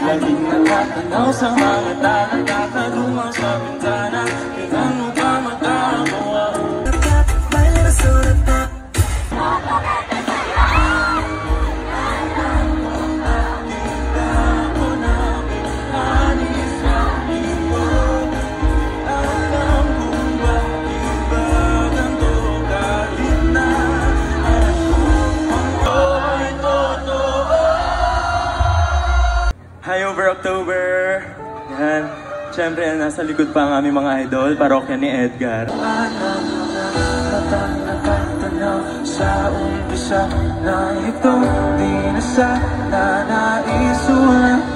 Laging nakatanaw sa mga tala, nakadumaw sa bintana. Kailan mo ba magagawa? May nasulat na Hi over October! Yan. Siyempre, nasa likod pa ang aming mga idol, parokya ni Edgar. Nakatanaw sa umpisa na ito, di na sana naisulat.